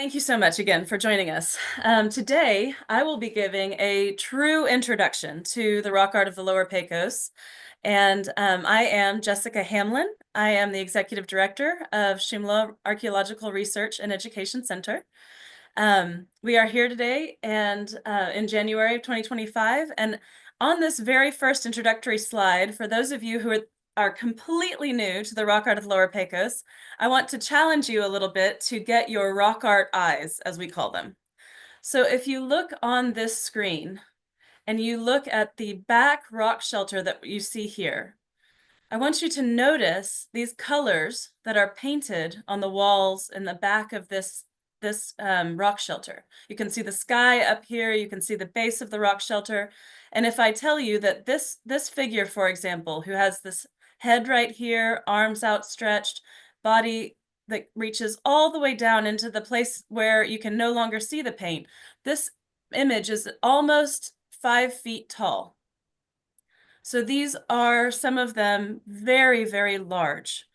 Thank you so much again for joining us. Today, I will be giving a true introduction to the rock art of the Lower Pecos. And I am Jessica Hamlin. I am the Executive Director of Shumla Archaeological Research and Education Center. We are here today and in January of 2025. And on this very first introductory slide, for those of you who are completely new to the rock art of Lower Pecos, I want to challenge you a little bit to get your rock art eyes, as we call them. So if you look on this screen and you look at the back rock shelter that you see here, I want you to notice these colors that are painted on the walls in the back of this rock shelter. You can see the sky up here, you can see the base of the rock shelter. And if I tell you that this figure, for example, who has this head right here, arms outstretched, body that reaches all the way down into the place where you can no longer see the paint, this image is almost 5 feet tall. So these are some of them very, very large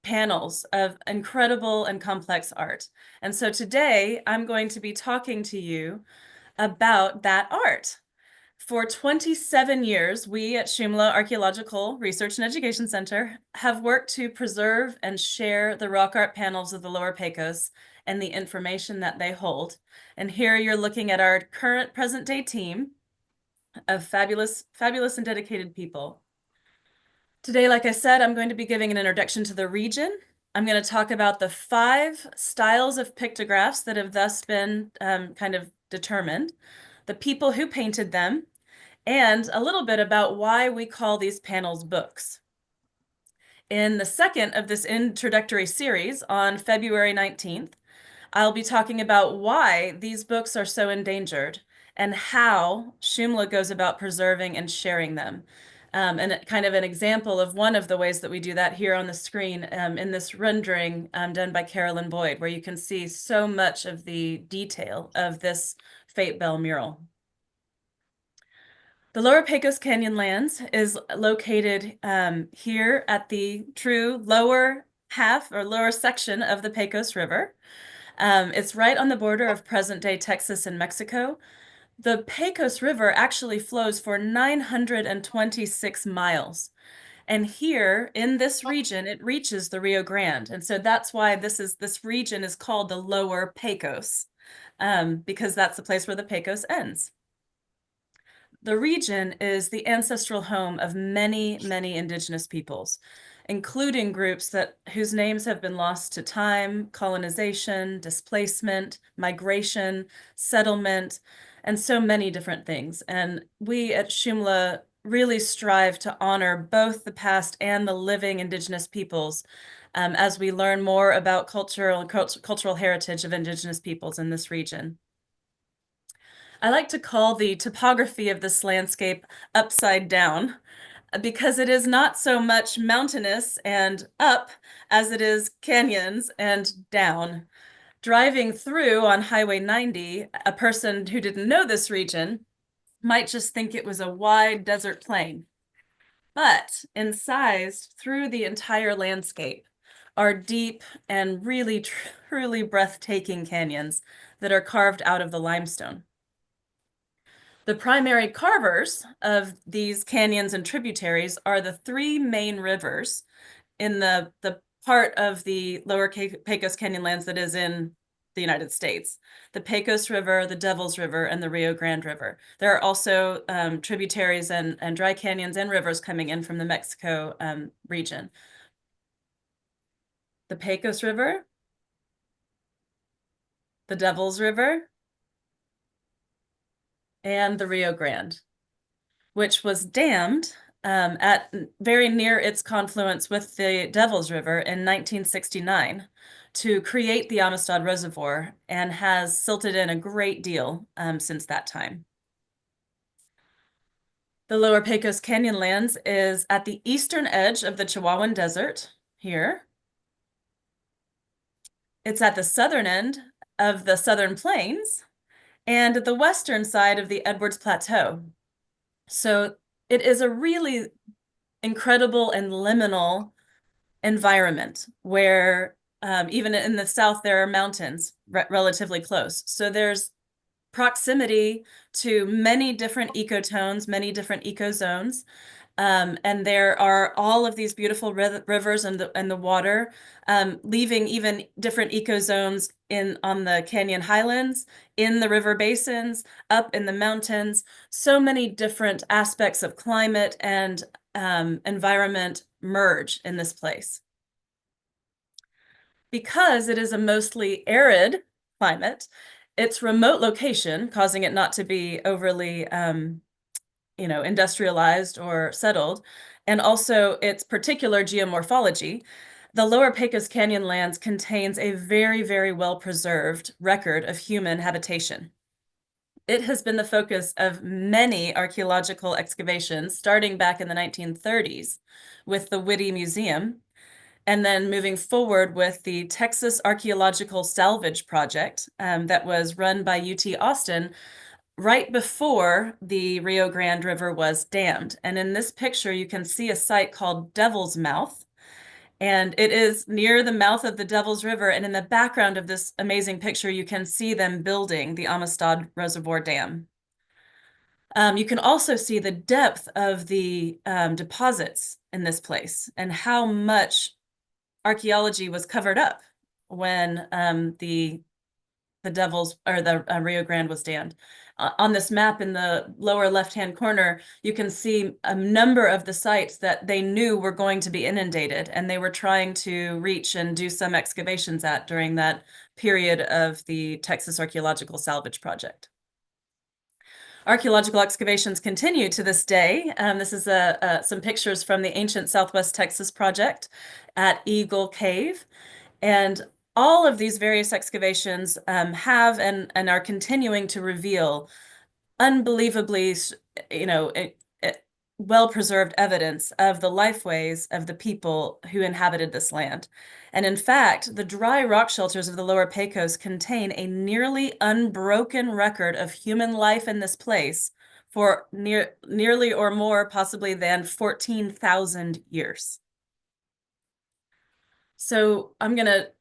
panels of incredible and complex art. And so today I'm going to be talking to you about that art. For 27 years, we at Shumla Archaeological Research and Education Center have worked to preserve and share the rock art panels of the Lower Pecos and the information that they hold. And here you're looking at our current present day team of fabulous and dedicated people. Today, like I said, I'm going to be giving an introduction to the region. I'm going to talk about the 5 styles of pictographs that have thus been kind of determined, the people who painted them, and a little bit about why we call these panels books. In the second of this introductory series on February 19th, I'll be talking about why these books are so endangered and how Shumla goes about preserving and sharing them. And kind of an example of one of the ways that we do that here on the screen in this rendering done by Carolyn Boyd, where you can see so much of the detail of this Fate Bell mural. The Lower Pecos Canyonlands is located here at the true lower half or lower section of the Pecos River. It's right on the border of present-day Texas and Mexico. The Pecos River actually flows for 926 miles. And here in this region, it reaches the Rio Grande. And so that's why this region is called the Lower Pecos, because that's the place where the Pecos ends. The region is the ancestral home of many, many indigenous peoples, including groups whose names have been lost to time, colonization, displacement, migration, settlement, and so many different things. And we at Shumla really strive to honor both the past and the living indigenous peoples as we learn more about cultural heritage of indigenous peoples in this region. I like to call the topography of this landscape upside down because it is not so much mountainous and up as it is canyons and down. Driving through on Highway 90, a person who didn't know this region might just think it was a wide desert plain. But incised through the entire landscape are deep and really, truly breathtaking canyons that are carved out of the limestone. The primary carvers of these canyons and tributaries are the 3 main rivers in the part of the Lower Pecos Canyonlands that is in the United States: the Pecos River, the Devil's River, and the Rio Grande River. There are also tributaries and dry canyons and rivers coming in from the Mexico region. The Pecos River, the Devil's River, and the Rio Grande, which was dammed at very near its confluence with the Devil's River in 1969 to create the Amistad Reservoir, and has silted in a great deal since that time. The Lower Pecos Canyonlands is at the eastern edge of the Chihuahuan Desert here. It's at the southern end of the Southern Plains and at the western side of the Edwards Plateau. So it is a really incredible and liminal environment where even in the south, there are mountains relatively close. So there's proximity to many different ecotones, many different ecozones. And there are all of these beautiful rivers and the water, leaving even different ecozones on the canyon highlands, in the river basins, up in the mountains. So many different aspects of climate and environment merge in this place. Because it is a mostly arid climate, its remote location, causing it not to be overly industrialized or settled, and also its particular geomorphology, the Lower Pecos Canyonlands contains a very, very well-preserved record of human habitation. It has been the focus of many archaeological excavations, starting back in the 1930s with the Whitty Museum, and then moving forward with the Texas Archaeological Salvage Project that was run by UT Austin right before the Rio Grande River was dammed. And in this picture, you can see a site called Devil's Mouth. And it is near the mouth of the Devil's River. And in the background of this amazing picture, you can see them building the Amistad Reservoir Dam. You can also see the depth of the deposits in this place and how much archaeology was covered up when the Devil's or the Rio Grande was dammed. On this map in the lower left-hand corner, you can see a number of the sites that they knew were going to be inundated, and they were trying to reach and do some excavations at during that period of the Texas Archaeological Salvage Project. Archaeological excavations continue to this day. This is some pictures from the ancient Southwest Texas project at Eagle Cave. And all of these various excavations have and are continuing to reveal unbelievably, well-preserved evidence of the lifeways of the people who inhabited this land. And in fact, the dry rock shelters of the Lower Pecos contain a nearly unbroken record of human life in this place for nearly or more possibly than 14,000 years. So I'm going to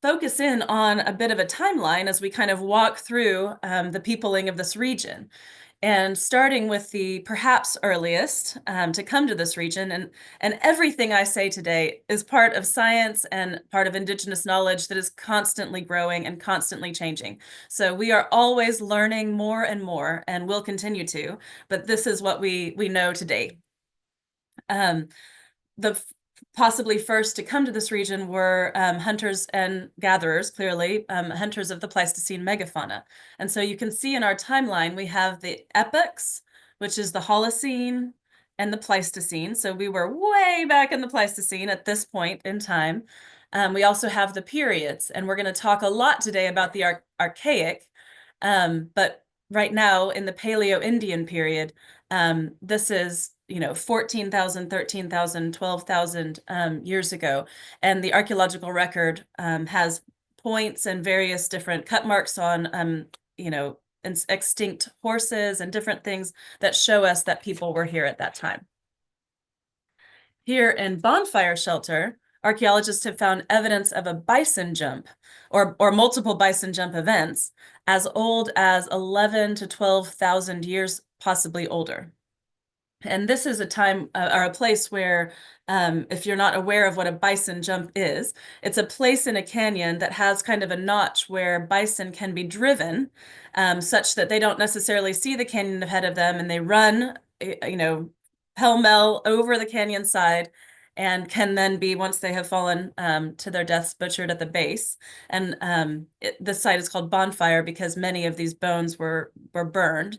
focus in on a bit of a timeline as we kind of walk through the peopling of this region. And starting with the perhaps earliest to come to this region, and everything I say today is part of science and part of indigenous knowledge that is constantly growing and constantly changing. So we are always learning more and more, and will continue to, but this is what we know today. The possibly first to come to this region were hunters and gatherers, clearly, hunters of the Pleistocene megafauna. And so you can see in our timeline, we have the epochs, which is the Holocene and the Pleistocene. So we were way back in the Pleistocene at this point in time. We also have the periods, and we're going to talk a lot today about the archaic, but right now in the Paleo-Indian period, this is 14,000, 13,000, 12,000 years ago. And the archaeological record has points and various different cut marks on, extinct horses and different things that show us that people were here at that time. Here in Bonfire Shelter, archaeologists have found evidence of a bison jump or multiple bison jump events as old as 11 to 12,000 years, possibly older. And this is a time or a place where, if you're not aware of what a bison jump is, it's a place in a canyon that has kind of a notch where bison can be driven, such that they don't necessarily see the canyon ahead of them, and they run, pell-mell over the canyon side, and can then be, once they have fallen to their deaths, butchered at the base. And this site is called Bonfire because many of these bones were burned.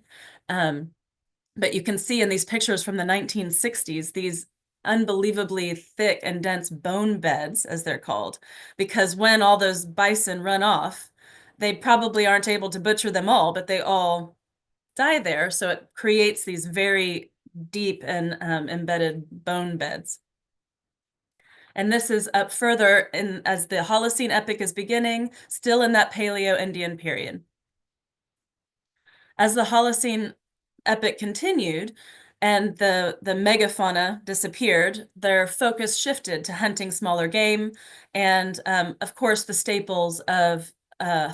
But you can see in these pictures from the 1960s, these unbelievably thick and dense bone beds, as they're called, because when all those bison run off, they probably aren't able to butcher them all, but they all die there. So it creates these very deep and embedded bone beds. And this is up further as the Holocene epoch is beginning, still in that Paleo-Indian period. As the Holocene epoch continued, and the megafauna disappeared, their focus shifted to hunting smaller game and, of course, the staples of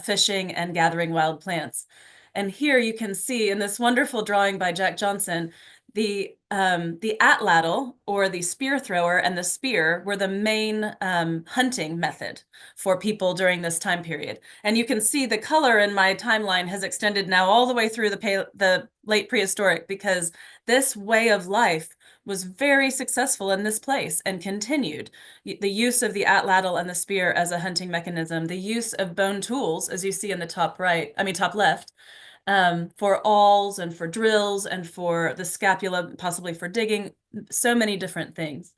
fishing and gathering wild plants. And here you can see in this wonderful drawing by Jack Johnson, the atlatl, or the spear thrower, and the spear were the main hunting method for people during this time period. And you can see the color in my timeline has extended now all the way through the late prehistoric, because this way of life was very successful in this place and continued. The use of the atlatl and the spear as a hunting mechanism, the use of bone tools, as you see in the top right, I mean top left, for awls and for drills and for the scapula, possibly for digging, so many different things.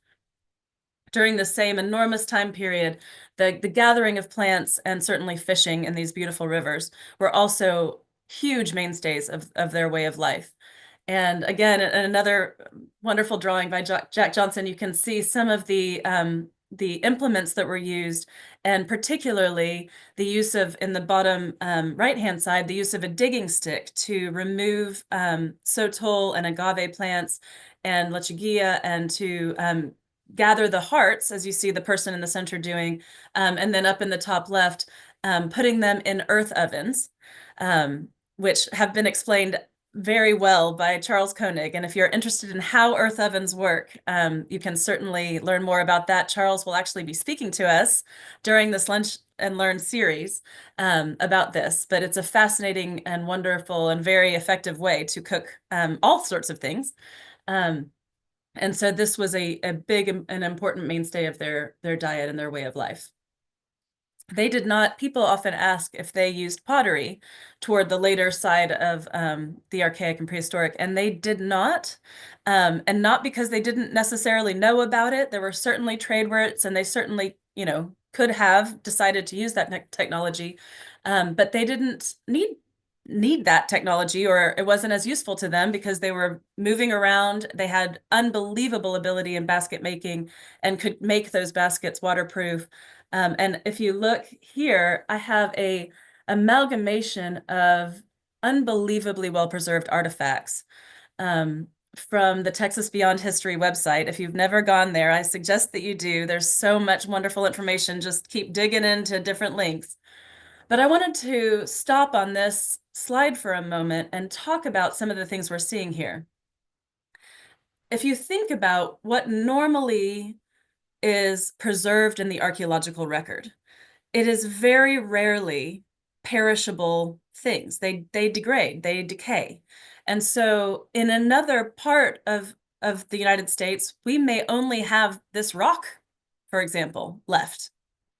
During the same enormous time period, the gathering of plants and certainly fishing in these beautiful rivers were also huge mainstays of their way of life. And again, in another wonderful drawing by Jack Johnson, you can see some of the implements that were used, and particularly the use of, in the bottom right-hand side, the use of a digging stick to remove sotol and agave plants and lechuguilla, and to gather the hearts, as you see the person in the center doing, and then up in the top left, putting them in earth ovens, which have been explained very well by Charles Koenig. And if you're interested in how earth ovens work, you can certainly learn more about that. Charles will actually be speaking to us during this Lunch and Learn series about this, but it's a fascinating and wonderful and very effective way to cook all sorts of things. And so this was a big and important mainstay of their diet and their way of life. They did not, people often ask if they used pottery toward the later side of the archaic and prehistoric, and they did not. And not because they didn't necessarily know about it. There were certainly trade routes, and they certainly, could have decided to use that technology, but they didn't need that technology, or it wasn't as useful to them because they were moving around. They had unbelievable ability in basket making and could make those baskets waterproof. And if you look here, I have a amalgamation of unbelievably well-preserved artifacts from the Texas Beyond History website. If you've never gone there, I suggest that you do. There's so much wonderful information. Just keep digging into different links. But I wanted to stop on this slide for a moment and talk about some of the things we're seeing here. If you think about what normally is preserved in the archaeological record, it is very rarely perishable things. They degrade, they decay. And so in another part of the United States, we may only have this rock, for example, left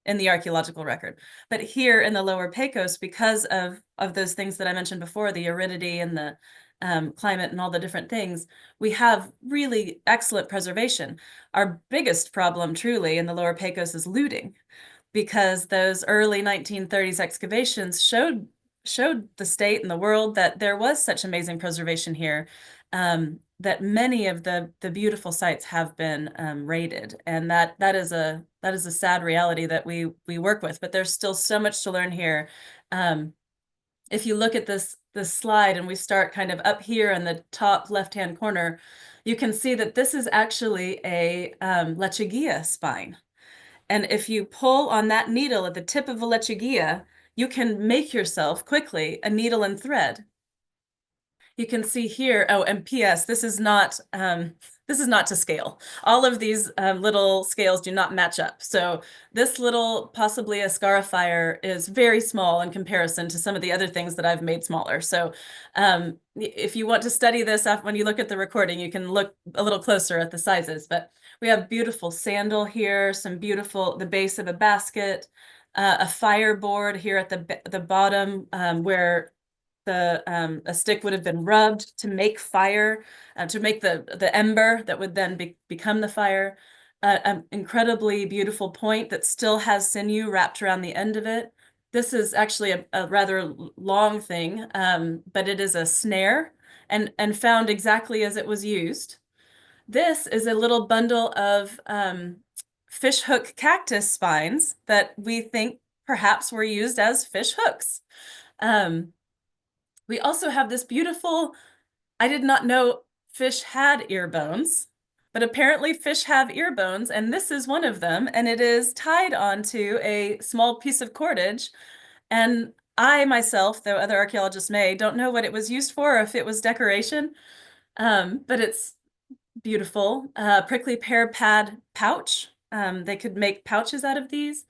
in the archaeological record. But here in the Lower Pecos, because of those things that I mentioned before, the aridity and the climate and all the different things, we have really excellent preservation. Our biggest problem truly in the Lower Pecos is looting, because those early 1930s excavations showed the state and the world that there was such amazing preservation here, that many of the beautiful sites have been raided, and that is a sad reality that we work with. But there's still so much to learn here. If you look at this slide, and we start kind of up here in the top left-hand corner, you can see that this is actually a lechuguilla spine. And if you pull on that needle at the tip of a lechuguilla, you can make yourself quickly a needle and thread. You can see here, oh, and PS, this is not to scale. All of these little scales do not match up. So this little, possibly a scarifier, is very small in comparison to some of the other things that I've made smaller. So if you want to study this when you look at the recording, you can look a little closer at the sizes. But we have beautiful sandal here, the base of a basket, a fireboard here at the bottom, where a stick would have been rubbed to make fire, to make the ember that would then become the fire. An incredibly beautiful point that still has sinew wrapped around the end of it. This is actually a rather long thing, but it is a snare, and found exactly as it was used. This is a little bundle of fishhook cactus spines that we think perhaps were used as fish hooks. We also have this beautiful, I did not know fish had ear bones, but apparently fish have ear bones, and this is one of them, and it is tied onto a small piece of cordage. And I myself, though other archaeologists may, don't know what it was used for or if it was decoration, but it's beautiful. Prickly pear pad pouch. They could make pouches out of these.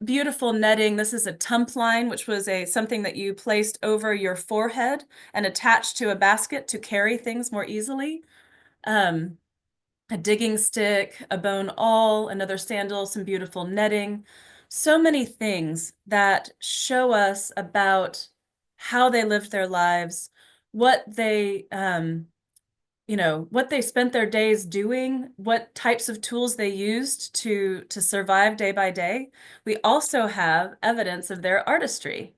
Beautiful netting. This is a tump line, which was something that you placed over your forehead and attached to a basket to carry things more easily. Um, a digging stick, a bone awl, another sandal, some beautiful netting. So many things that show us about how they lived their lives, what they what they spent their days doing, what types of tools they used to survive day by day. We also have evidence of their artistry.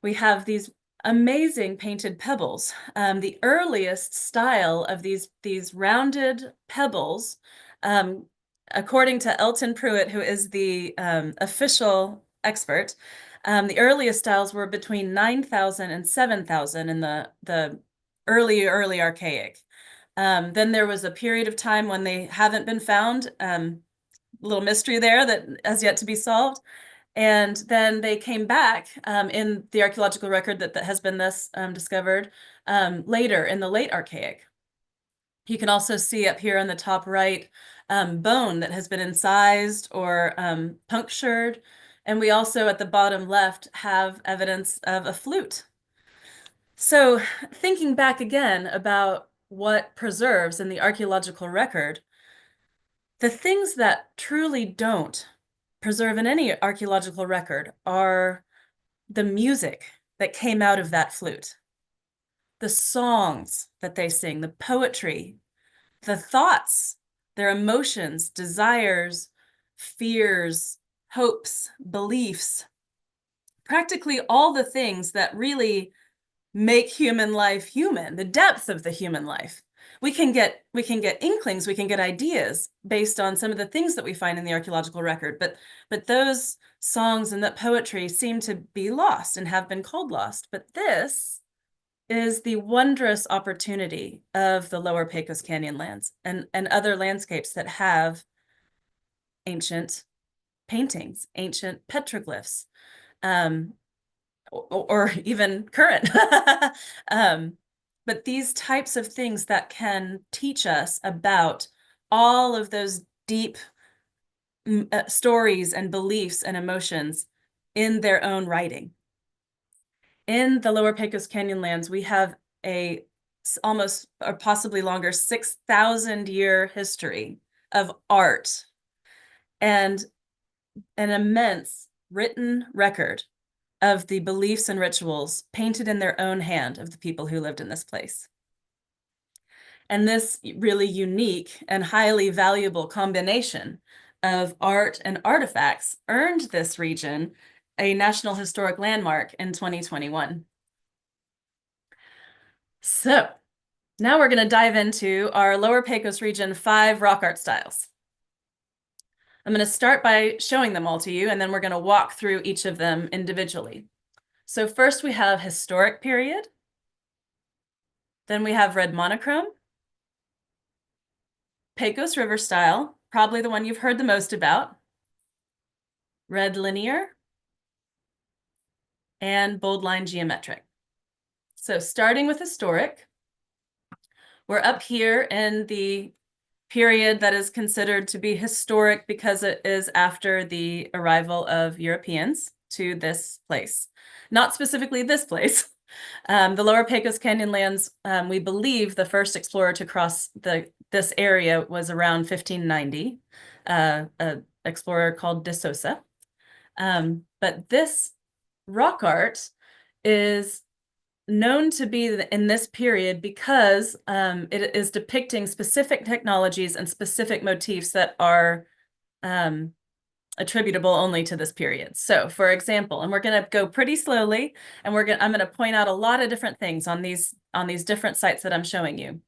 We have these amazing painted pebbles. The earliest style of these rounded pebbles, according to Elton Pruitt, who is the official expert, the earliest styles were between 9,000 and 7,000 in the early archaic. Then there was a period of time when they haven't been found, a little mystery there that has yet to be solved. And then they came back in the archaeological record that has been thus discovered later in the late archaic. You can also see up here on the top right bone that has been incised or punctured. And we also at the bottom left have evidence of a flute. So thinking back again about what preserves in the archaeological record, the things that truly don't preserve in any archaeological record are the music that came out of that flute, the songs that they sing, the poetry, the thoughts, their emotions, desires, fears, hopes, beliefs, practically all the things that really make human life human, the depth of the human life. We can get inklings, we can get ideas based on some of the things that we find in the archaeological record, but those songs and that poetry seem to be lost and have been called lost. But this is the wondrous opportunity of the Lower Pecos Canyonlands and other landscapes that have ancient paintings, ancient petroglyphs, or even current. But these types of things that can teach us about all of those deep stories and beliefs and emotions in their own writing. In the Lower Pecos Canyonlands, we have a almost or possibly longer 6,000-year history of art and an immense written record of the beliefs and rituals painted in their own hand of the people who lived in this place. And this really unique and highly valuable combination of art and artifacts earned this region a National Historic Landmark in 2021. So now we're going to dive into our Lower Pecos region 5 rock art styles. I'm going to start by showing them all to you, and then we're going to walk through each of them individually. So first we have historic period. Then we have red monochrome, Pecos River style, probably the one you've heard the most about, red linear, and bold line geometric. So starting with historic, we're up here in the period that is considered to be historic because it is after the arrival of Europeans to this place. Not specifically this place. The Lower Pecos Canyonlands, we believe the first explorer to cross this area was around 1590, an explorer called De Sosa. But this rock art is known to be in this period because it is depicting specific technologies and specific motifs that are attributable only to this period. So for example, and we're going to go pretty slowly, and I'm going to point out a lot of different things on these different sites that I'm showing you.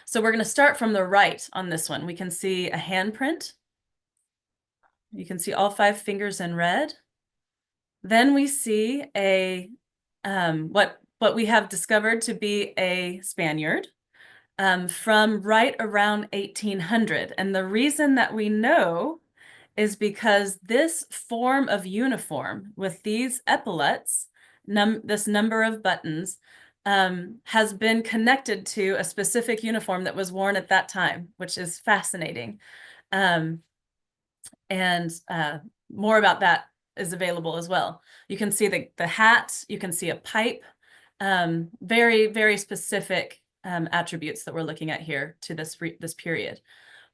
So we're going to start from the right on this one. We can see a handprint. You can see all 5 fingers in red. Then we see a what we have discovered to be a Spaniard. from right around 1800. And the reason that we know is because this form of uniform with these epaulets, this number of buttons, has been connected to a specific uniform that was worn at that time, which is fascinating. Um, and more about that is available as well. You can see the hat, you can see a pipe, very, very specific attributes that we're looking at here to this period.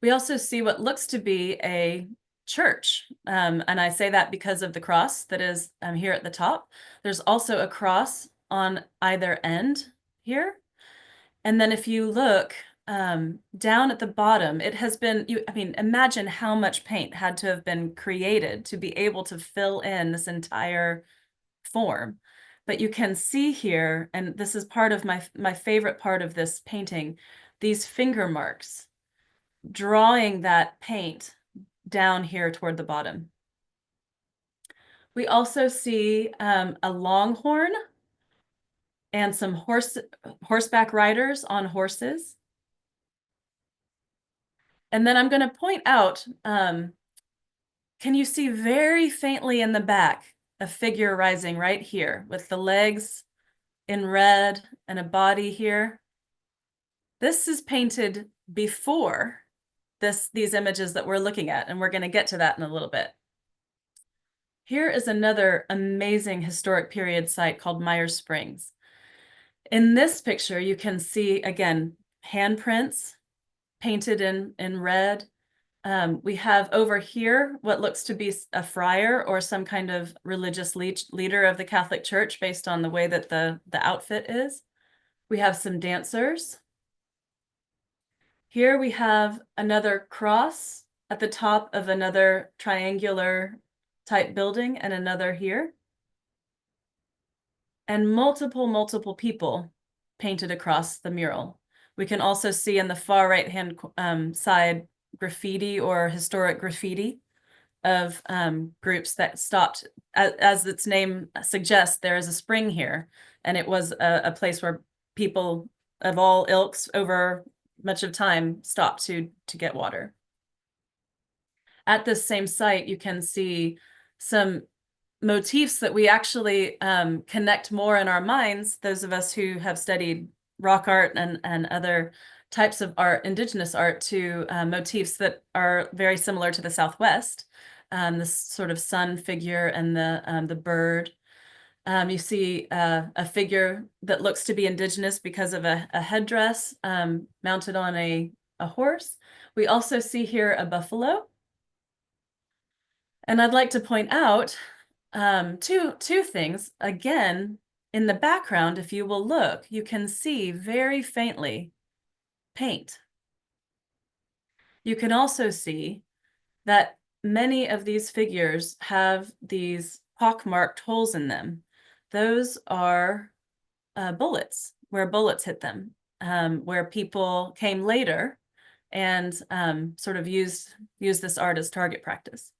We also see what looks to be a church. And I say that because of the cross that is here at the top. There's also a cross on either end here. And then if you look down at the bottom, it has been, I mean, imagine how much paint had to have been created to be able to fill in this entire form. But you can see here, and this is part of my favorite part of this painting, these finger marks drawing that paint down here toward the bottom. We also see a longhorn and some horseback riders on horses. And then I'm going to point out, can you see very faintly in the back a figure rising right here with the legs in red and a body here? This is painted before these images that we're looking at, and we're going to get to that in a little bit. Here is another amazing historic period site called Myers Springs. In this picture, you can see, again, handprints painted in red. We have over here what looks to be a friar or some kind of religious leader of the Catholic Church based on the way that the outfit is. We have some dancers. Here we have another cross at the top of another triangular type building and another here. And multiple people painted across the mural. We can also see in the far right-hand side graffiti or historic graffiti of groups that stopped. As its name suggests, there is a spring here, and it was a place where people of all ilks over much of time stopped to get water. At this same site, you can see some motifs that we actually connect more in our minds, those of us who have studied rock art and other types of art, indigenous art, to motifs that are very similar to the Southwest. This sort of sun figure and the bird. You see a figure that looks to be indigenous because of a headdress mounted on a horse. We also see here a buffalo. And I'd like to point out two things. Again, in the background, if you will look, you can see very faintly paint. You can also see that many of these figures have these pockmarked holes in them. Those are bullets, where bullets hit them, where people came later and sort of used this art as target practice.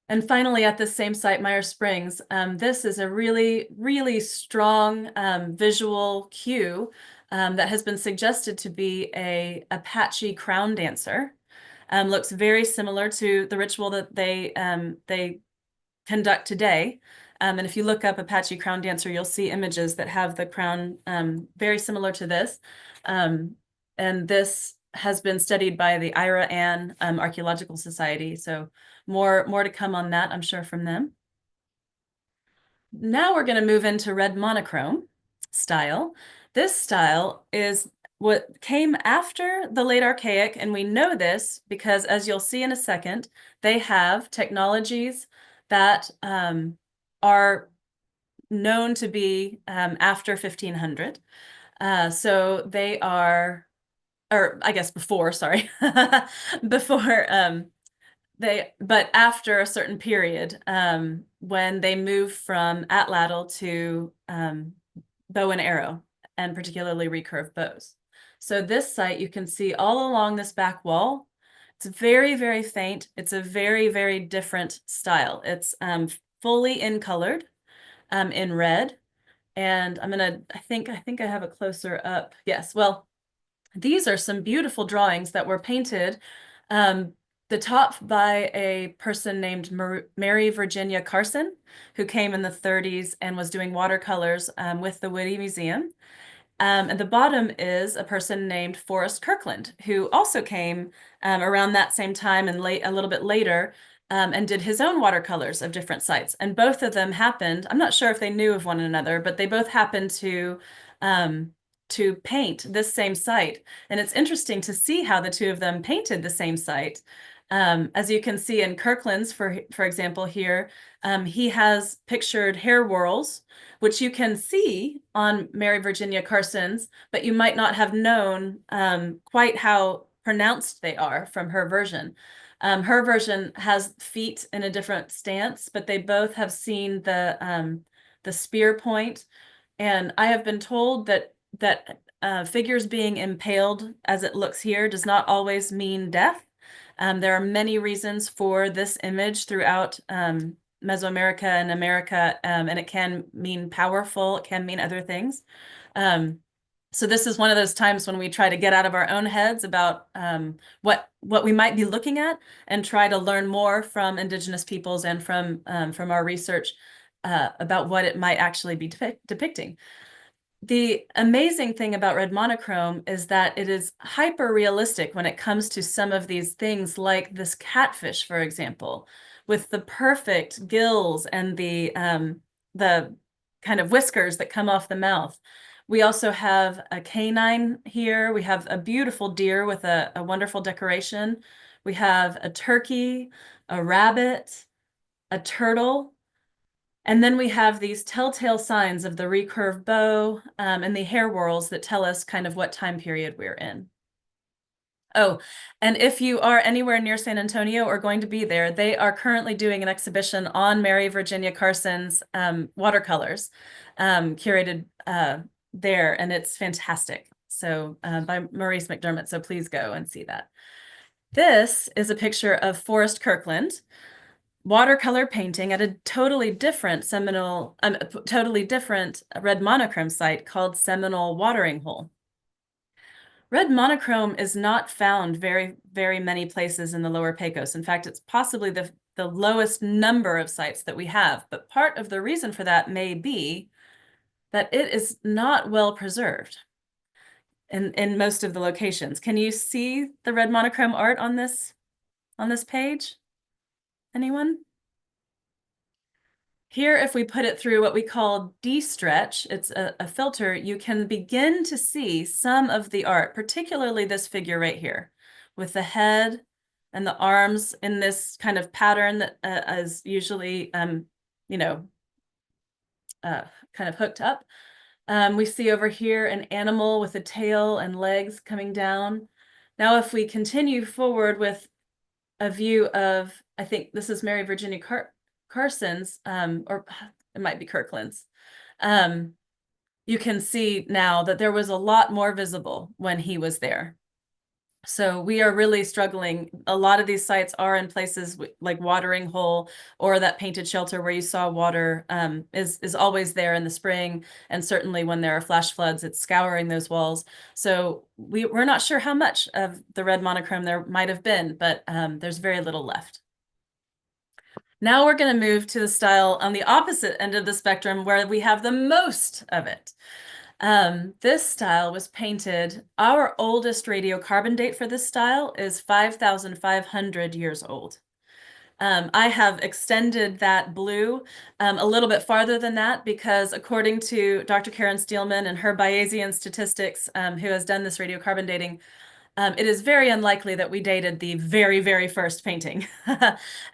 And finally, at this same site, Myers Springs, this is a really, really strong visual cue that has been suggested to be a Apache crown dancer. Looks very similar to the ritual that they conduct today. And if you look up Apache crown dancer, you'll see images that have the crown very similar to this. And this has been studied by the Ira Ann Archaeological Society. So more to come on that, I'm sure, from them. Now we're going to move into red monochrome style. This style is what came after the late archaic, and we know this because, as you'll see in a second, they have technologies that are known to be after 1500. So they are, or I guess before, sorry, before but after a certain period, when they move from atlatl to bow and arrow, and particularly recurve bows. So this site, you can see all along this back wall, it's very, very faint. It's a very, very different style. It's fully in colored in red. And I think I have a closer up. Yes, well, these are some beautiful drawings that were painted, um, the top by a person named Mary Virginia Carson, who came in the 30s and was doing watercolors with the Whitty Museum. And the bottom is a person named Forrest Kirkland, who also came around that same time and a little bit later, and did his own watercolors of different sites. And both of them happened, I'm not sure if they knew of one another, but they both happened um, to paint this same site. And it's interesting to see how the two of them painted the same site. As you can see in Kirkland's, for example, here, he has pictured hair whorls, which you can see on Mary Virginia Carson's, but you might not have known quite how pronounced they are from her version. Her version has feet in a different stance, but they both have seen the spear point. And I have been told that figures being impaled, as it looks here, does not always mean death. There are many reasons for this image throughout Mesoamerica and America, and it can mean powerful, it can mean other things. So this is one of those times when we try to get out of our own heads about what we might be looking at and try to learn more from Indigenous peoples and from our research about what it might actually be depicting. The amazing thing about red monochrome is that it is hyper realistic when it comes to some of these things, like this catfish, for example, with the perfect gills and the kind of whiskers that come off the mouth. We also have a canine here. We have a beautiful deer with a wonderful decoration. We have a turkey, a rabbit, a turtle. And then we have these telltale signs of the recurved bow and the hair whorls that tell us kind of what time period we're in. Oh, and if you are anywhere near San Antonio or going to be there, they are currently doing an exhibition on Mary Virginia Carson's watercolors curated there, and it's fantastic. So by Maurice McDermott, so please go and see that. This is a picture of Forrest Kirkland watercolor painting at a totally different totally different red monochrome site called Seminole Watering Hole. Red monochrome is not found very, very many places in the Lower Pecos. In fact, it's possibly the lowest number of sites that we have, but part of the reason for that may be that it is not well preserved in most of the locations. Can you see the red monochrome art on this page? Anyone? Here, if we put it through what we call de-stretch, it's a filter, you can begin to see some of the art, particularly this figure right here, with the head and the arms in this kind of pattern that is usually, you know, kind of hooked up. We see over here an animal with a tail and legs coming down. Now, if we continue forward with a view of, I think this is Mary Virginia Carson's, or it might be Kirkland's. You can see now that there was a lot more visible when he was there. So we are really struggling. A lot of these sites are in places like Watering Hole or that painted shelter where you saw water is always there in the spring. And certainly when there are flash floods, it's scouring those walls. So we're not sure how much of the red monochrome there might have been, but there's very little left. Now we're going to move to the style on the opposite end of the spectrum where we have the most of it. This style was painted, our oldest radiocarbon date for this style is 5,500 years old. I have extended that blue a little bit farther than that because according to Dr. Karen Steelman and her Bayesian statistics, who has done this radiocarbon dating, it is very unlikely that we dated the very, very first painting.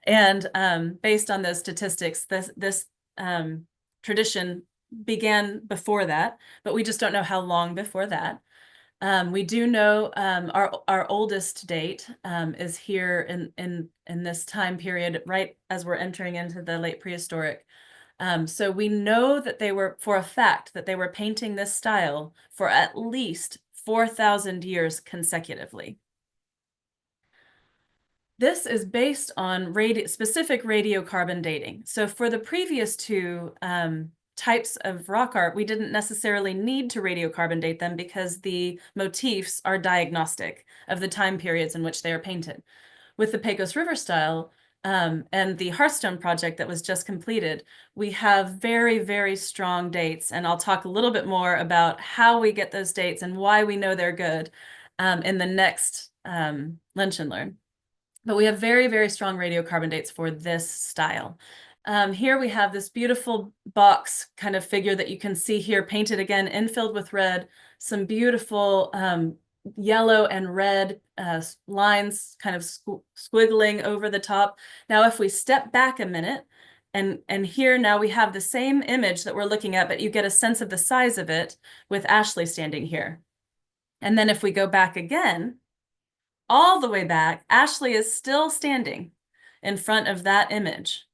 And based on those statistics, this tradition began before that, but we just don't know how long before that. We do know our oldest date is here in this time period, right as we're entering into the late prehistoric. So we know that they were, for a fact, that they were painting this style for at least 4,000 years consecutively. This is based on specific radiocarbon dating. So for the previous two types of rock art, we didn't necessarily need to radiocarbon date them because the motifs are diagnostic of the time periods in which they are painted. With the Pecos River style and the Hearthstone project that was just completed, we have very, very strong dates. And I'll talk a little bit more about how we get those dates and why we know they're good in the next Lunch and Learn. But we have very, very strong radiocarbon dates for this style. Here we have this beautiful box kind of figure that you can see here painted again, infilled with red, some beautiful yellow and red lines kind of squiggling over the top. Now, if we step back a minute, and here now we have the same image that we're looking at, but you get a sense of the size of it with Ashley standing here. And then if we go back again, all the way back, Ashley is still standing in front of that image.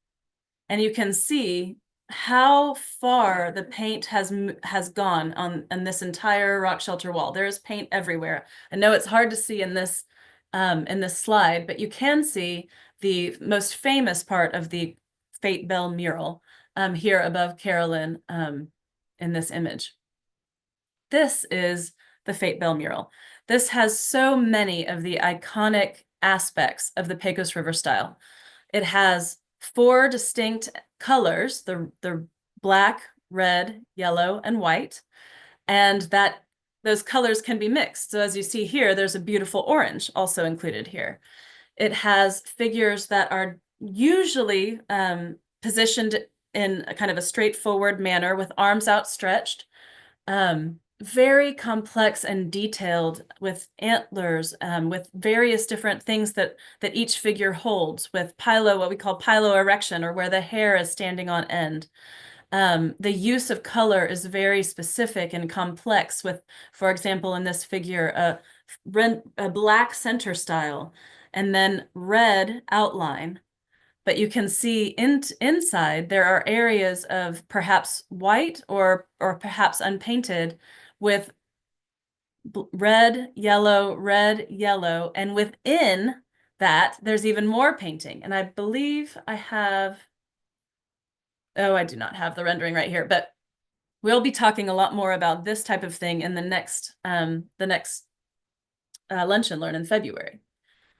And you can see how far the paint has gone on this entire rock shelter wall. There's paint everywhere. I know it's hard to see in this slide, but you can see the most famous part of the Fate Bell mural here above Carolyn in this image. This is the Fate Bell mural. This has so many of the iconic aspects of the Pecos River style. It has 4 distinct colors, the black, red, yellow, and white, and that those colors can be mixed. So as you see here, there's a beautiful orange also included here. It has figures that are usually positioned in a kind of a straightforward manner with arms outstretched. Very complex and detailed with antlers, with various different things that each figure holds, with what we call piloerection, or where the hair is standing on end. The use of color is very specific and complex with, for example, in this figure, a black center style, and then red outline. But you can see inside there are areas of perhaps white or perhaps unpainted with red, yellow, and within that there's even more painting. And I believe I have, oh, I do not have the rendering right here, but we'll be talking a lot more about this type of thing in the next Lunch and Learn in February.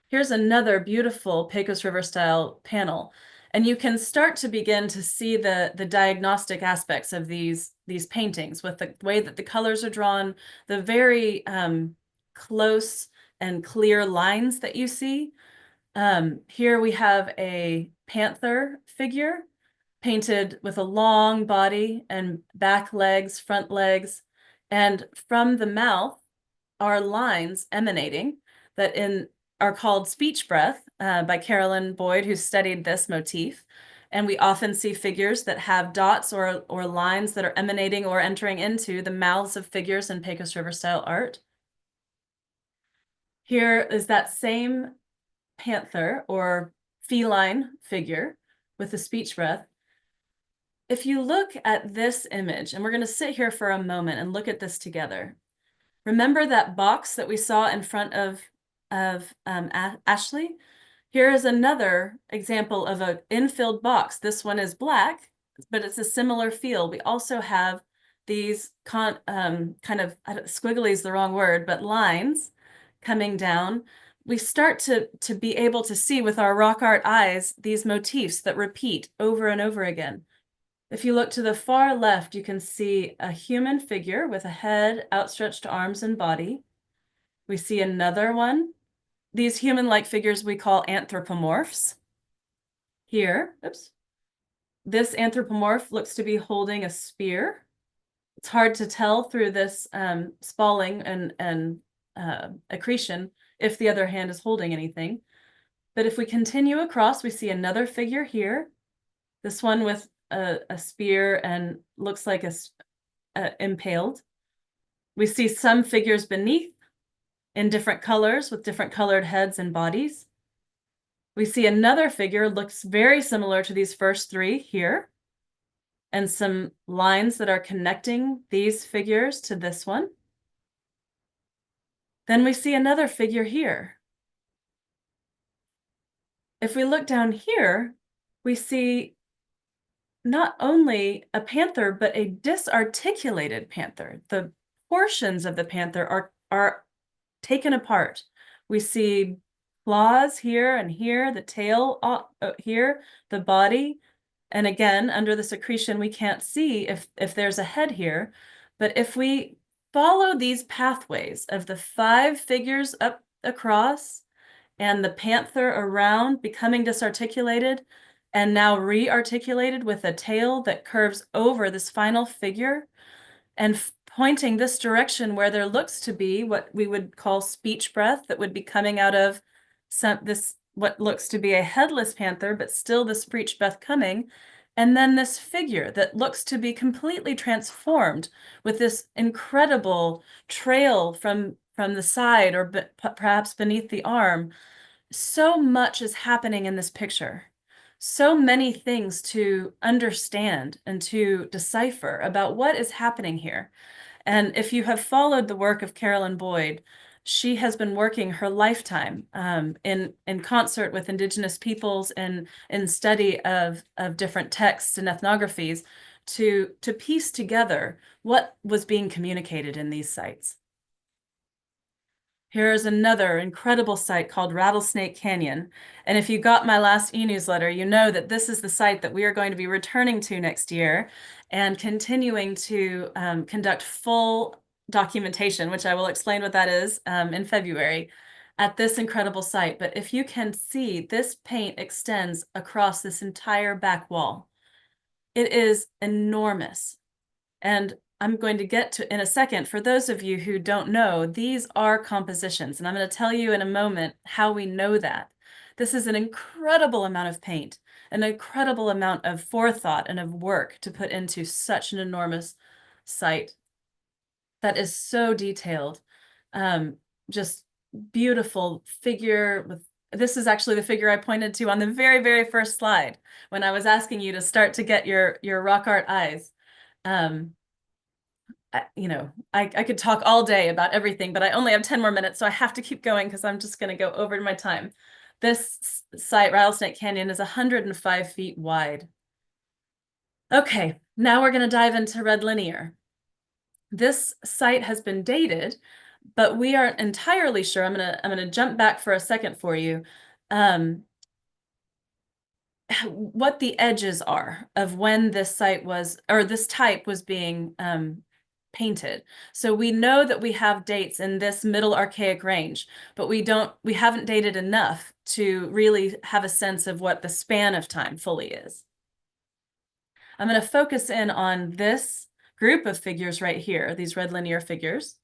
Here's another beautiful Pecos River style panel. And you can start to begin to see the diagnostic aspects of these paintings with the way that the colors are drawn, the very close and clear lines that you see. Here we have a panther figure painted with a long body and back legs, front legs, and from the mouth are lines emanating that are called speech breath by Carolyn Boyd, who studied this motif. And we often see figures that have dots or lines that are emanating or entering into the mouths of figures in Pecos River style art. Here is that same panther or feline figure with the speech breath. If you look at this image, and we're going to sit here for a moment and look at this together. Remember that box that we saw in front of Ashley? Here is another example of an infilled box. This one is black, but it's a similar feel. We also have these kind of, squiggly is the wrong word, but lines coming down. We start to be able to see with our rock art eyes these motifs that repeat over and over again. If you look to the far left, you can see a human figure with a head, outstretched arms, and body. We see another one. These human-like figures we call anthropomorphs. Here, oops. This anthropomorph looks to be holding a spear. It's hard to tell through this spalling and accretion if the other hand is holding anything. But if we continue across, we see another figure here. This one with a spear and looks like impaled. We see some figures beneath in different colors with different colored heads and bodies. We see another figure looks very similar to these first 3 here, and some lines that are connecting these figures to this one. Then we see another figure here. If we look down here, we see not only a panther, but a disarticulated panther. The portions of the panther are taken apart. We see claws here and here, the tail here, the body. And again, under the secretion, we can't see if there's a head here. But if we follow these pathways of the 5 figures up across and the panther around becoming disarticulated and now rearticulated with a tail that curves over this final figure and pointing this direction where there looks to be what we would call speech breath that would be coming out of this what looks to be a headless panther, but still the speech breath coming. And then this figure that looks to be completely transformed with this incredible trail from the side or perhaps beneath the arm. So much is happening in this picture. So many things to understand and to decipher about what is happening here. And if you have followed the work of Carolyn Boyd, she has been working her lifetime in concert with Indigenous peoples and in study of different texts and ethnographies to piece together what was being communicated in these sites. Here's another incredible site called Rattlesnake Canyon. And if you got my last e-newsletter, you know that this is the site that we are going to be returning to next year and continuing to conduct full documentation, which I will explain what that is in February, at this incredible site. But if you can see, this paint extends across this entire back wall. It is enormous. And I'm going to get to in a second. For those of you who don't know, these are compositions, and I'm going to tell you in a moment how we know that. This is an incredible amount of paint, an incredible amount of forethought and of work to put into such an enormous site that is so detailed. Just beautiful figure with, this is actually the figure I pointed to on the very, very first slide when I was asking you to start to get your rock art eyes. I could talk all day about everything, but I only have 10 more minutes, so I have to keep going because I'm just going to go over my time. This site, Rattlesnake Canyon, is 105 feet wide. Okay, now we're going to dive into red linear. This site has been dated, but we aren't entirely sure. I'm gonna jump back for a second for you. What the edges are of when this site was, or this type was being painted. So we know that we have dates in this middle archaic range, but we haven't dated enough to really have a sense of what the span of time fully is. I'm going to focus in on this group of figures right here, these red linear figures.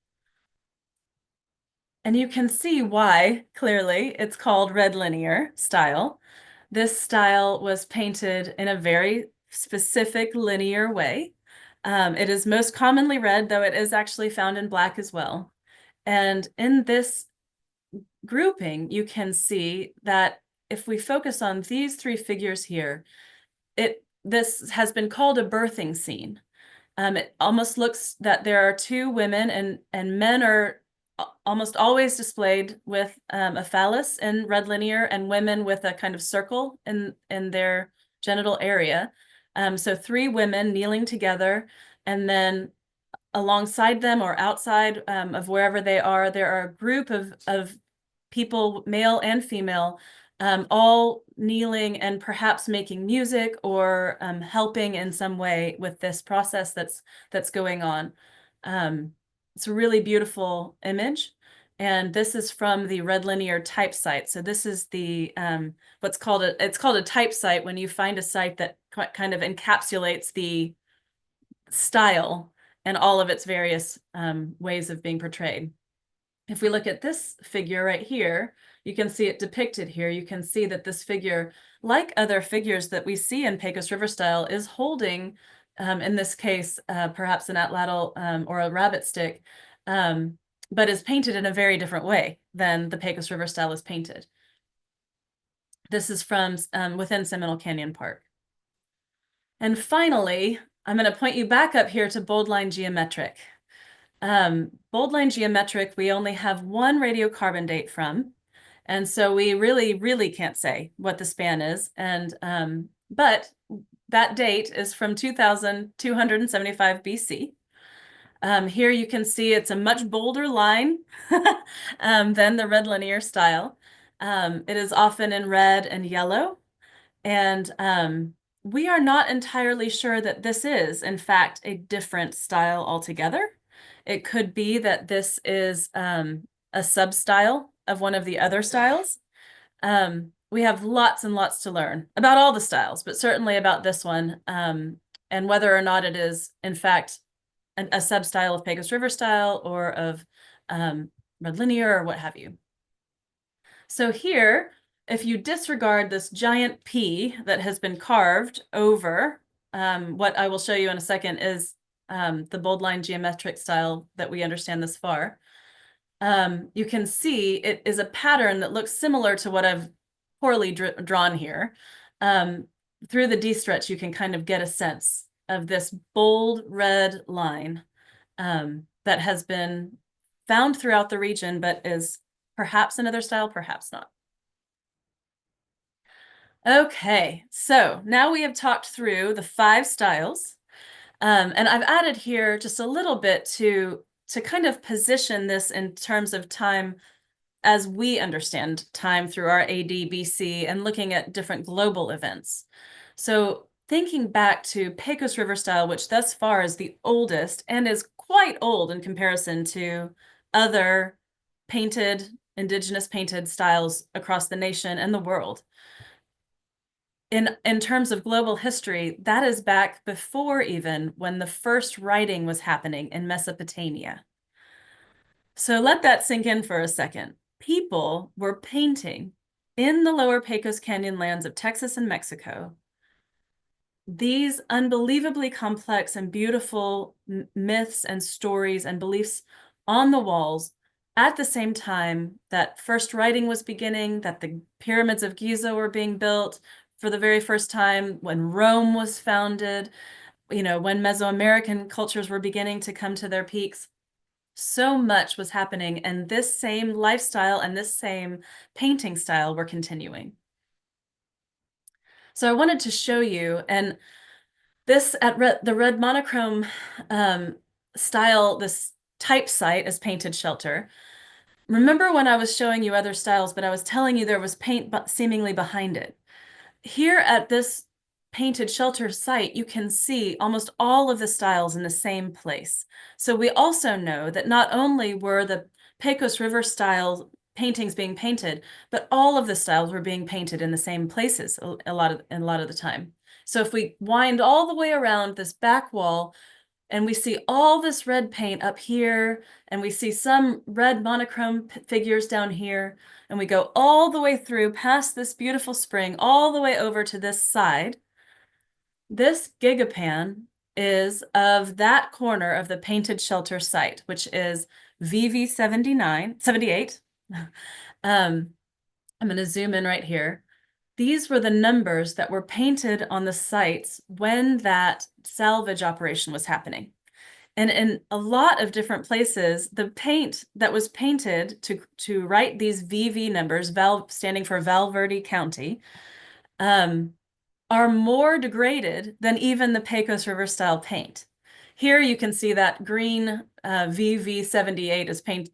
And you can see why, clearly, it's called red linear style. This style was painted in a very specific linear way. It is most commonly red, though it is actually found in black as well. And in this grouping, you can see that if we focus on these 3 figures here, this has been called a birthing scene. It almost looks that there are 2 women and men are almost always displayed with a phallus in red linear and women with a kind of circle in their genital area. So 3 women kneeling together, and then alongside them or outside of wherever they are, there are a group of people, male and female, all kneeling and perhaps making music or helping in some way with this process that's going on. It's a really beautiful image. And this is from the red linear type site. So this is the it's called a type site when you find a site that kind of encapsulates the style and all of its various ways of being portrayed. If we look at this figure right here, you can see it depicted here. You can see that this figure, like other figures that we see in Pecos River style, is holding, in this case, perhaps an atlatl or a rabbit stick, but is painted in a very different way than the Pecos River style is painted. This is from within Seminole Canyon Park. And finally, I'm going to point you back up here to bold line geometric. Bold line geometric, we only have 1 radiocarbon date from. And so we really, really can't say what the span is. And but that date is from 2275 BC. Here you can see it's a much bolder line than the red linear style. It is often in red and yellow, and we are not entirely sure that this is, in fact, a different style altogether. It could be that this is a sub-style of one of the other styles. We have lots and lots to learn about all the styles, but certainly about this one, and whether or not it is, in fact, a sub-style of Pecos River style or of red linear or what have you. So here, if you disregard this giant P that has been carved over, what I will show you in a second is the bold line geometric style that we understand this far. You can see it is a pattern that looks similar to what I've poorly drawn here. Through the D-stretch, you can kind of get a sense of this bold red line that has been found throughout the region, but is perhaps another style, perhaps not. Okay, so now we have talked through the 5 styles, and I've added here just a little bit to kind of position this in terms of time as we understand time through our AD, BC, and looking at different global events. So thinking back to Pecos River style, which thus far is the oldest and is quite old in comparison to other painted, indigenous painted styles across the nation and the world. In terms of global history, that is back before even when the first writing was happening in Mesopotamia. So let that sink in for a second. People were painting in the Lower Pecos Canyonlands of Texas and Mexico these unbelievably complex and beautiful myths and stories and beliefs on the walls at the same time that first writing was beginning, that the pyramids of Giza were being built for the very first time, when Rome was founded, when Mesoamerican cultures were beginning to come to their peaks. So much was happening, and this same lifestyle and this same painting style were continuing. So I wanted to show you, and this at the red monochrome style, this type site is painted shelter. Remember when I was showing you other styles, but I was telling you there was paint seemingly behind it. Here at this painted shelter site, you can see almost all of the styles in the same place. So we also know that not only were the Pecos River style paintings being painted, but all of the styles were being painted in the same places a lot of the time. So if we wind all the way around this back wall, and we see all this red paint up here, and we see some red monochrome figures down here, and we go all the way through past this beautiful spring, all the way over to this side. This gigapan is of that corner of the painted shelter site, which is VV78. I'm going to zoom in right here. These were the numbers that were painted on the sites when that salvage operation was happening. And in a lot of different places, the paint that was painted to write these VV numbers, standing for Val Verde County, are more degraded than even the Pecos River style paint. Here you can see that green VV78 is paint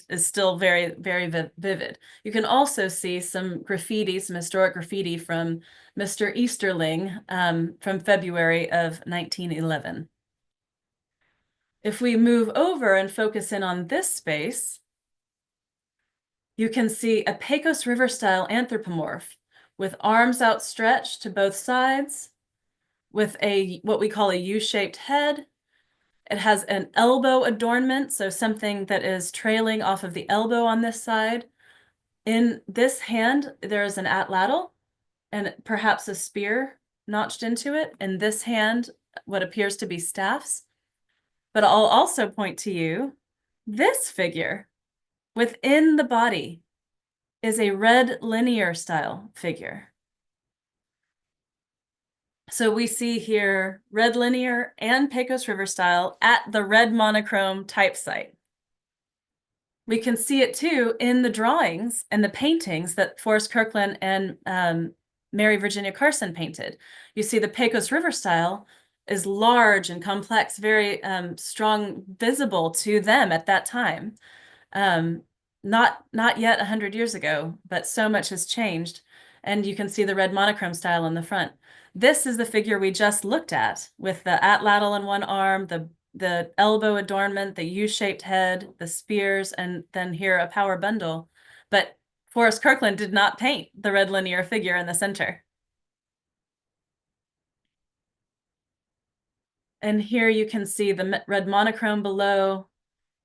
is still very, very vivid. You can also see some graffiti, some historic graffiti from Mr. Easterling from February of 1911. If we move over and focus in on this space, you can see a Pecos River style anthropomorph with arms outstretched to both sides, with what we call a U-shaped head. It has an elbow adornment, so something that is trailing off of the elbow on this side. In this hand, there is an atlatl and perhaps a spear notched into it. In this hand, what appears to be staffs. But I'll also point to you, this figure within the body is a red linear style figure. So we see here red linear and Pecos River style at the red monochrome type site. We can see it too in the drawings and the paintings that Forrest Kirkland and Mary Virginia Carson painted. You see the Pecos River style is large and complex, very strong, visible to them at that time. Um, not yet 100 years ago, but so much has changed. And you can see the red monochrome style in the front. This is the figure we just looked at with the atlatl in one arm, the elbow adornment, the U-shaped head, the spears, and then here a power bundle. But Forrest Kirkland did not paint the red linear figure in the center. And here you can see the red monochrome below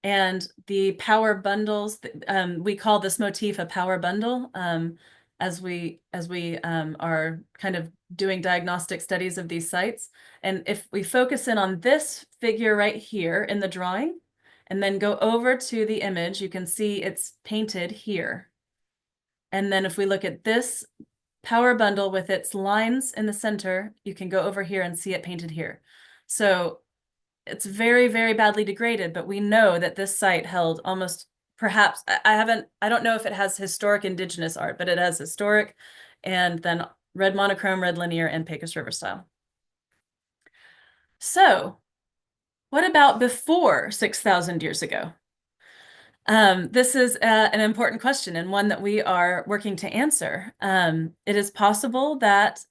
and the power bundles. We call this motif a power bundle as we are kind of doing diagnostic studies of these sites. And if we focus in on this figure right here in the drawing, and then go over to the image, you can see it's painted here. And then if we look at this power bundle with its lines in the center, you can go over here and see it painted here. So it's very, very badly degraded, but we know that this site held almost, perhaps, I don't know if it has historic indigenous art, but it has historic and then red monochrome, red linear, and Pecos River style. So what about before 6,000 years ago? This is an important question and one that we are working to answer. It is possible that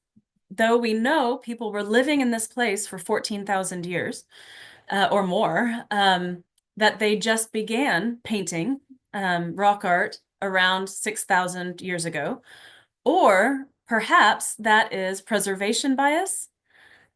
though we know people were living in this place for 14,000 years or more, that they just began painting rock art around 6,000 years ago. Or perhaps that is preservation bias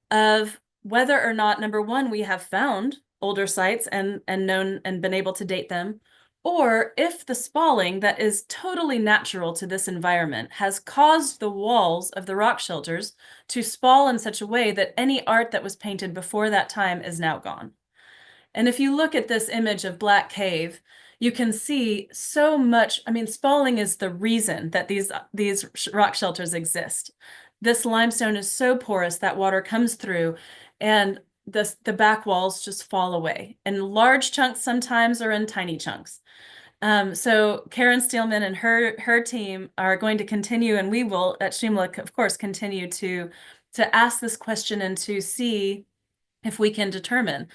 of whether or not, number one, we have found older sites and known and been able to date them, or if the spalling that is totally natural to this environment has caused the walls of the rock shelters to spall in such a way that any art that was painted before that time is now gone. And if you look at this image of Black Cave, you can see so much. I mean, spalling is the reason that these rock shelters exist. This limestone is so porous that water comes through and the back walls just fall away. In large chunks sometimes or in tiny chunks. So Karen Steelman and her team are going to continue, and we will at Shumla, of course, continue to ask this question and to see if we can determine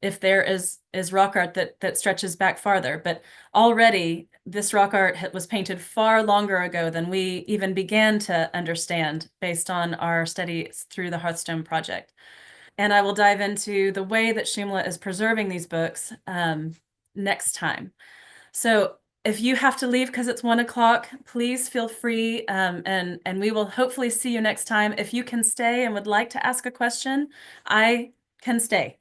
if there is rock art that stretches back farther. But already this rock art was painted far longer ago than we even began to understand based on our studies through the Hearthstone Project. And I will dive into the way that Shumla is preserving these books next time. So if you have to leave because it's 1 o'clock, please feel free, and we will hopefully see you next time. If you can stay and would like to ask a question, I can stay.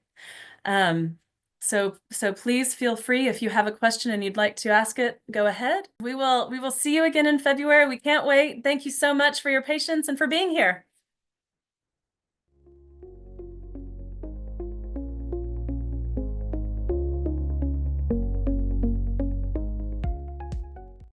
So please feel free. If you have a question and you'd like to ask it, go ahead. We will see you again in February. We can't wait. Thank you so much for your patience and for being here.